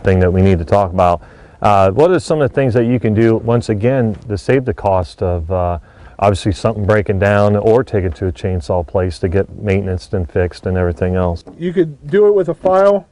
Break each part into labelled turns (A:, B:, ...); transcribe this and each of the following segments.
A: thing that we need to talk about. What are some of the things that you can do, once again, to save the cost of obviously something breaking down, or take it to a chainsaw place to get maintenance and fixed and everything else?
B: You could do it with a file,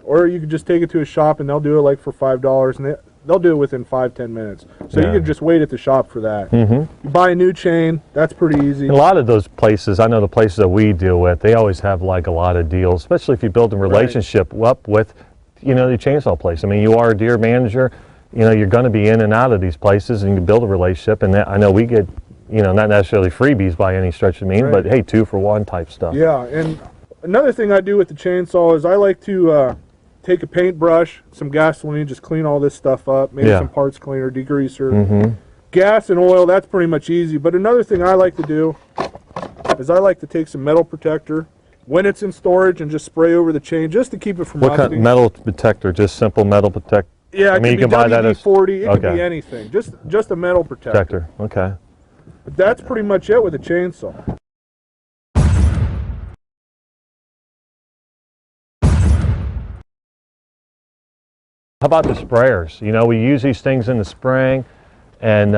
B: or you could just take it to a shop and they'll do it like for $5, and they'll do it within 5-10 minutes. So you can just wait at the shop for that. You buy a new chain, that's pretty easy.
A: And a lot of those places, I know the places that we deal with, they always have like a lot of deals, especially if you build a relationship up with the chainsaw place. I mean, you are a deer manager, you're going to be in and out of these places, and you build a relationship. And I know we get, not necessarily freebies by any stretch of the mean, but hey, 2-for-1 type stuff.
B: Yeah, and another thing I do with the chainsaw is I like to take a paintbrush, some gasoline, just clean all this stuff up, maybe some parts cleaner, degreaser. Gas and oil, that's pretty much easy. But another thing I like to do is I like to take some metal protector when it's in storage and just spray over the chain just to keep it from rusting.
A: What kind of metal protector? Just simple metal protector?
B: Yeah,
A: you can buy that as
B: WD-40, it could be anything. Just a metal protector.
A: Okay.
B: But that's pretty much it with a chainsaw.
A: How about the sprayers? We use these things in the spring and,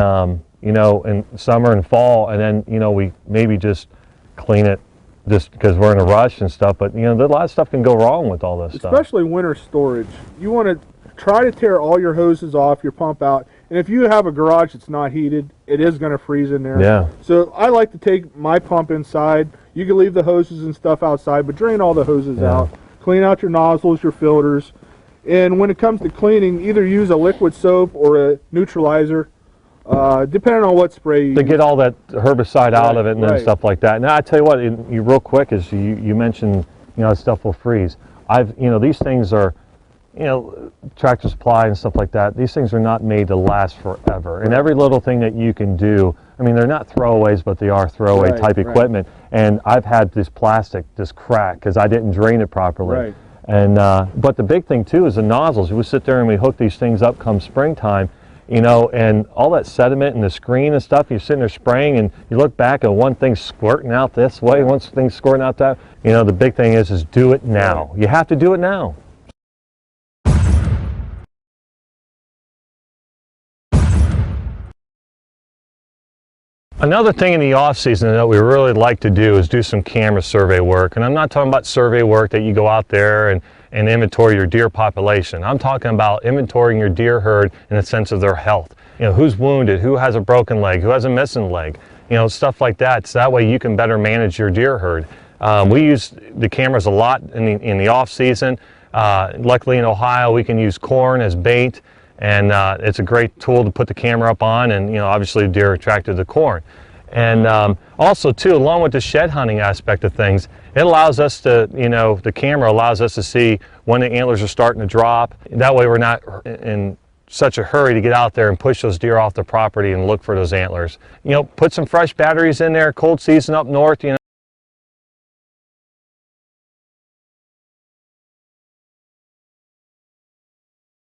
A: in summer and fall, and then, we maybe just clean it just because we're in a rush and stuff. But, a lot of stuff can go wrong with all this stuff.
B: Especially winter storage. You want to try to tear all your hoses off, your pump out. And if you have a garage that's not heated, it is going to freeze in there.
A: Yeah.
B: So I like to take my pump inside. You can leave the hoses and stuff outside, but drain all the hoses out. Clean out your nozzles, your filters. And when it comes to cleaning, either use a liquid soap or a neutralizer, depending on what spray you use.
A: To get all that herbicide out of it and then stuff like that. Now, I tell you what, you real quick, is you mentioned, stuff will freeze. These things are, Tractor Supply and stuff like that, these things are not made to last forever. And every little thing that you can do, they're not throwaways, but they are throwaway type equipment. And I've had this plastic just crack because I didn't drain it properly. And but the big thing too is the nozzles. We sit there and we hook these things up come springtime, and all that sediment and the screen and stuff, you're sitting there spraying and you look back and one thing's squirting out this way, one thing's squirting out that. The big thing is do it now. You have to do it now. Another thing in the off season that we really like to do is do some camera survey work. And I'm not talking about survey work that you go out there and inventory your deer population. I'm talking about inventorying your deer herd in the sense of their health. Who's wounded, who has a broken leg, who has a missing leg, stuff like that. So that way you can better manage your deer herd. We use the cameras a lot in the off season. Luckily in Ohio we can use corn as bait. And it's a great tool to put the camera up on, and obviously deer are attracted to corn. And also too, along with the shed hunting aspect of things, it allows us to, the camera allows us to see when the antlers are starting to drop. That way we're not in such a hurry to get out there and push those deer off the property and look for those antlers. Put some fresh batteries in there, cold season up north,